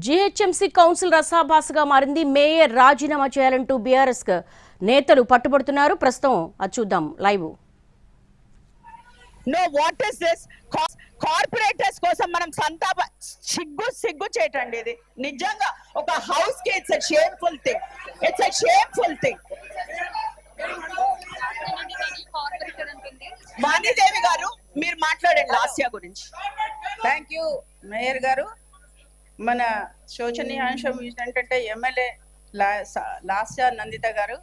GHMC council రసాభాసగా మారింది. Mayor రాజీనామా చేయాలంటూ బీఆర్ఎస్ నేతలు పట్టుబడుతున్నారు. ప్రస్తుతం అది చూద్దాం live. Know what is this? Corporators కోసం మనం సంతాప సిగ్గు చేయటండి. ఇది నిజంగా ఒక హౌస్ కి it's a shameful thing. It's a shameful thing. Vani Devi గారు మీరు మాట్లాడండి లాస్యా గురించి. థ్యాంక్ యూ మేయర్ గారు. మన శోచనీయాంశం ఏంటంటే ఎమ్మెల్యే లాస్యా నందిత గారు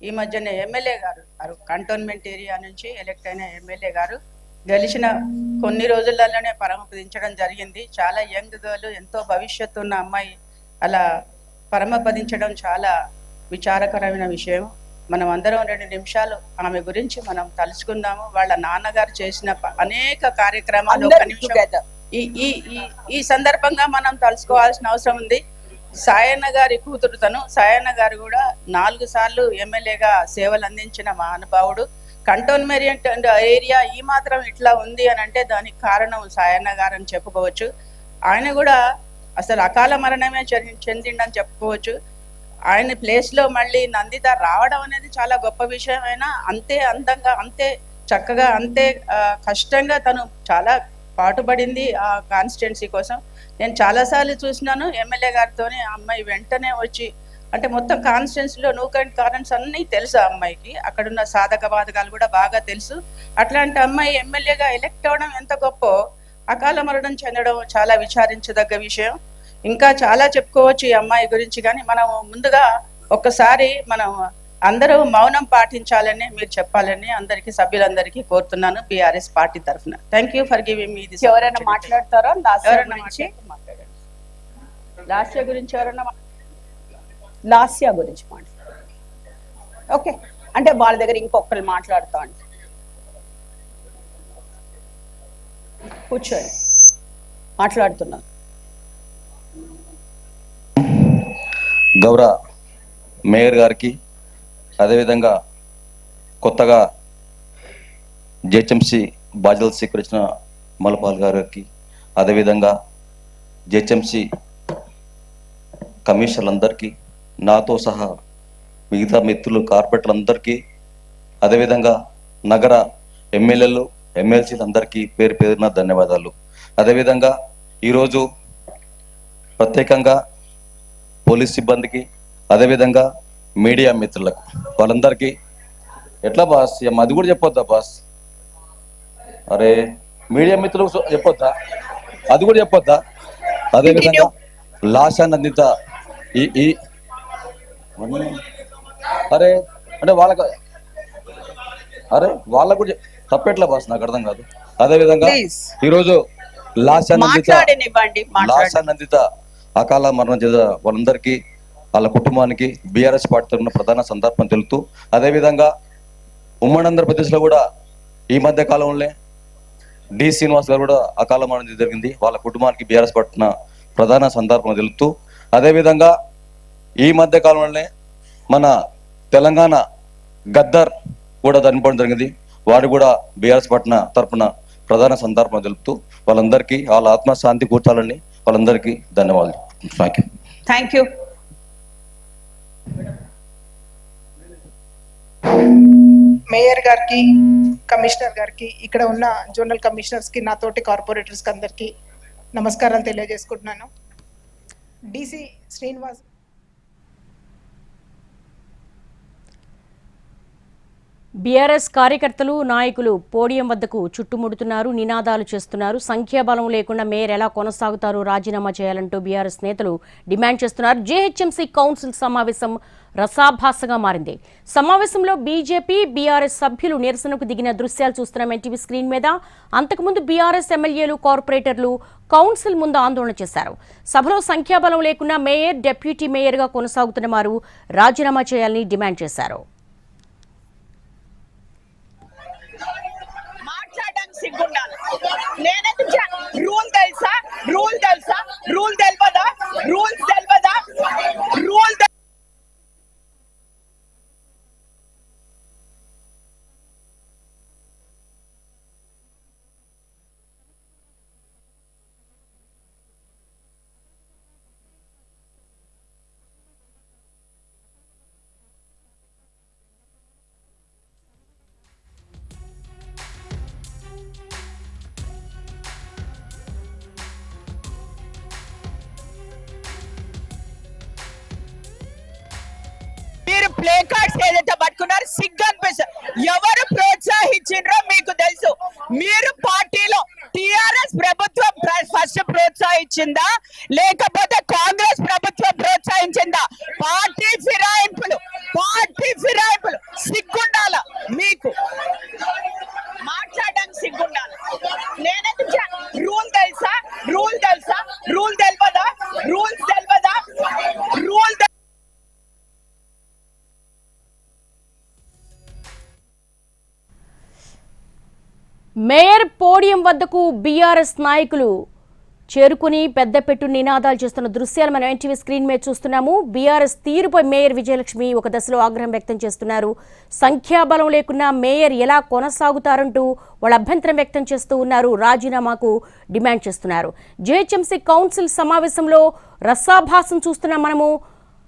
ఈ మధ్యనే ఎమ్మెల్యే గారు కంటోన్మెంట్ ఏరియా నుంచి ఎలక్ట్ అయిన ఎమ్మెల్యే గారు గెలిచిన కొన్ని రోజులలోనే పరమపదించడం జరిగింది. చాలా యంగ్ గర్ల్, ఎంతో భవిష్యత్తు ఉన్న అమ్మాయి అలా పరమపదించడం చాలా విచారకరమైన విషయం. మనం అందరం 2 నిమిషాలు ఆమె గురించి మనం తలుచుకుందాము. వాళ్ళ నాన్నగారు చేసిన అనేక కార్యక్రమాలు ఈ సందర్భంగా మనం తలుచుకోవాల్సిన అవసరం ఉంది. సాయన్న గారి కూతురు తను. సాయన్న గారు కూడా 4 సార్లు ఎమ్మెల్యేగా సేవలు అందించిన మహానుభావుడు. కంటోన్మెంట్ ఏరియా ఈ మాత్రం ఇట్లా ఉంది అని అంటే దానికి కారణం సాయన్న గారు అని చెప్పుకోవచ్చు. ఆయన కూడా అసలు అకాల మరణమే చెందిండని చెప్పుకోవచ్చు. ఆయన ప్లేస్ లో మళ్ళీ నందిత రావడం అనేది చాలా గొప్ప విషయమైనా అంతే అందంగా, అంతే చక్కగా, అంతే కష్టంగా తను చాలా పాటుపడింది ఆ కాన్స్టిట్యున్సీ కోసం. నేను చాలాసార్లు చూసినాను ఎమ్మెల్యే గారితోనే. అమ్మాయి వెంటనే వచ్చి అంటే మొత్తం కాన్స్టిట్యున్సీలో నూక్ అండ్ కారణ్స్ అన్నీ తెలుసు ఆ అమ్మాయికి. అక్కడున్న సాధక బాధకాలు కూడా బాగా తెలుసు. అట్లాంటి అమ్మాయి ఎమ్మెల్యేగా ఎలక్ట్ అవ్వడం ఎంత గొప్ప, అకాల మరణం చెందడం చాలా విచారించదగ్గ విషయం. ఇంకా చాలా చెప్పుకోవచ్చు ఈ అమ్మాయి గురించి. కానీ మనం ముందుగా ఒక్కసారి మనం అందరూ మౌనం పాటించాలని మీరు చెప్పాలని అందరికి సభ్యులందరికీ కోరుతున్నాను బీఆర్ఎస్ పార్టీ తరఫున. Thank you for giving me this. ఎవరైనా మాట్లాడతారా? లాస్య గురించి ఎవరైనా లాస్యా గురించి మాట్లాడారు. ఓకే, అంటే వాళ్ళ దగ్గర ఇంకొకరు మాట్లాడుతా అంటే కూర్చోండి, మాట్లాడుతున్నారు. గౌరవ మేయర్ గారికి, అదేవిధంగా కొత్తగా జిహెచ్ఎంసీ బాధ్యతలు స్వీకరించిన మలపాల్ గారికి, అదేవిధంగా జిహెచ్ఎంసీ కమిషనర్లందరికీ, నాతో సహా మిగతా మిత్రులు కార్పొరేటర్లందరికీ, అదేవిధంగా నగర ఎమ్మెల్యేలు ఎమ్మెల్సీలందరికీ పేరు పేరున ధన్యవాదాలు. అదేవిధంగా ఈరోజు ప్రత్యేకంగా పోలీస్ సిబ్బందికి, అదేవిధంగా మీడియా మిత్రులకు, వాళ్ళందరికీ ఎట్లా బాస్ అది కూడా చెప్పొద్దా బాస్? అరే మీడియా మిత్రులకు చెప్పొద్దా? అది కూడా చెప్పొద్దా? అదేవిధంగా లాస్యా నందిత ఈ అరే అంటే వాళ్ళకు కూడా తప్పెట్లా బాస్? నాకు అర్థం కాదు. అదేవిధంగా ఈరోజు లాస్యా నందిత అకాల మరణం చేసిన వాళ్ళందరికీ, వాళ్ళ కుటుంబానికి బీఆర్ఎస్ పార్టీ తరఫున ప్రధాన సందర్భం తెలుపుతూ, అదేవిధంగా ఉమ్మడి ఆంధ్రప్రదేశ్లో కూడా ఈ మధ్య కాలంలో డి శ్రీనివాస్ గారు కూడా అకాల మరణం జరిగింది. వాళ్ళ కుటుంబానికి బీఆర్ఎస్ పట్టిన ప్రధాన సందర్భం తెలుపుతూ, అదేవిధంగా ఈ మధ్య కాలంలోనే మన తెలంగాణ గద్దర్ కూడా చనిపోవడం జరిగింది. వారు కూడా బీఆర్ఎస్ పట్టిన తరఫున ప్రధాన సందర్భం తెలుపుతూ వాళ్ళందరికీ వాళ్ళ ఆత్మశాంతి కూర్చాలని వాళ్ళందరికీ ధన్యవాదాలు. Thank you. మేయర్ గారికి, కమిషనర్ గారికి, ఇక్కడ ఉన్న జోనల్ కమిషనర్స్ కి, నాతోటి కార్పొరేటర్స్ కి అందరికి నమస్కారాలు తెలియజేసుకుంటున్నాను. డిసి శ్రీనివాస్ బీఆర్ఎస్ కార్యకర్తలు, నాయకులు పోడియం వద్దకు చుట్టుముడుతున్నారు, నినాదాలు చేస్తున్నారు. సంఖ్యాబలం లేకుండా మేయర్ ఎలా కొనసాగుతారు, రాజీనామా చేయాలంటూ బీఆర్ఎస్ నేతలు డిమాండ్ చేస్తున్నారు. జీహెచ్ఎంసీ కౌన్సిల్ సమావేశం రసాభాసగా మారింది. సమావేశంలో బీజేపీ, బీఆర్ఎస్ సభ్యులు నిరసనకు దిగిన దృశ్యాలు చూస్తున్నాం ఎన్టీవీ స్క్రీన్ మీద. అంతకుముందు బీఆర్ఎస్ ఎమ్మెల్యేలు, కార్పొరేటర్లు కౌన్సిల్ ముందు ఆందోళన చేశారు. సభలో సంఖ్యాబలం లేకుండా మేయర్, డిప్యూటీ మేయర్గా కొనసాగుతున్న వారు రాజీనామా చేయాలని డిమాండ్ చేశారు. సిగ్గుండాలి. రూల్ తెలుసా? రూల్ తెలుసా? రూల్ తెలియదా? రూల్స్ తెలియదా? రూల్ ప్లే కార్డ్స్ ఏదైతే పట్టుకున్నారు సిగ్గు అనిపిస్తుంది. ఎవరు ప్రోత్సహించిండ్రో మీకు తెలుసు. మీరు పార్టీలో టిఆర్ఎస్ ప్రభుత్వం ఫస్ట్ ప్రోత్సహించిందా లేకపోతే కాంగ్రెస్ ప్రభుత్వం ప్రోత్సహించిందా? పార్టీ ఫిరాయింపులు సిగ్గుండాల మీకు, మాట్లాడడానికి సిగ్గుండాలి. నేనైతే రూల్ తెలుసా? రూల్ తెలియదా? మేయర్ పోడియం వద్దకు బీఆర్ఎస్ నాయకులు చేరుకుని పెద్దపెట్టు నినాదాలు చేస్తున్న దృశ్యాలు మనం ఎన్టీవీ స్క్రీన్ మీద చూస్తున్నాము. బీఆర్ఎస్ తీరుపై మేయర్ విజయలక్ష్మి ఒక దశలో ఆగ్రహం వ్యక్తం చేస్తున్నారు. సంఖ్యాబలం లేకున్నా మేయర్ ఎలా కొనసాగుతారంటూ వాళ్ళ అభ్యంతరం వ్యక్తం చేస్తూ ఉన్నారు. రాజీనామాకు డిమాండ్ చేస్తున్నారు. జీహెచ్ఎంసీ కౌన్సిల్ సమావేశంలో రసాభాసం చూస్తున్నాం మనము.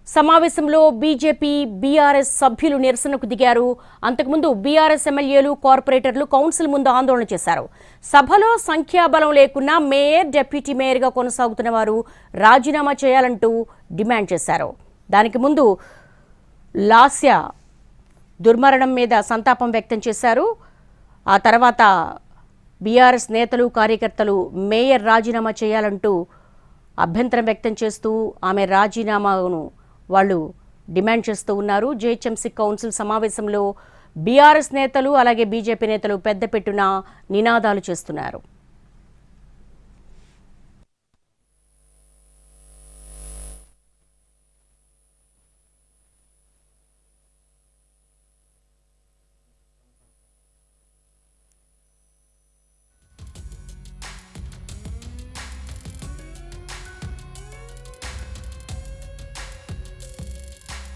సమావేశంలో బీజేపీ బీఆర్ఎస్ సభ్యులు నిరసనకు దిగారు. అంతకుముందు బీఆర్ఎస్ ఎమ్మెల్యేలు కార్పొరేటర్లు కౌన్సిల్ ముందు ఆందోళన చేశారు. సభలో సంఖ్యాబలం లేకున్నా మేయర్ డిప్యూటీ మేయర్గా కొనసాగుతున్న వారు రాజీనామా చేయాలంటూ డిమాండ్ చేశారు. దానికి ముందు లాస్య దుర్మరణం మీద సంతాపం వ్యక్తం చేశారు. ఆ తర్వాత బీఆర్ఎస్ నేతలు కార్యకర్తలు మేయర్ రాజీనామా చేయాలంటూ అభ్యంతరం వ్యక్తం చేస్తూ ఆమె రాజీనామాను వాళ్ళు డిమాండ్ చేస్తూ ఉన్నారు. జీహెచ్ఎంసీ కౌన్సిల్ సమావేశంలో బీఆర్ఎస్ నేతలు అలాగే బీజేపీ నేతలు పెద్దపెట్టున నినాదాలు చేస్తున్నారు.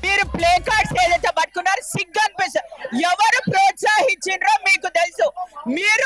మీరు ప్లే కార్డ్స్ ఏదైతే పట్టుకున్నారు సిగ్గు అనిపిస్తుంది. ఎవరు ప్రోత్సహించిండ్రో మీకు తెలుసు. మీరు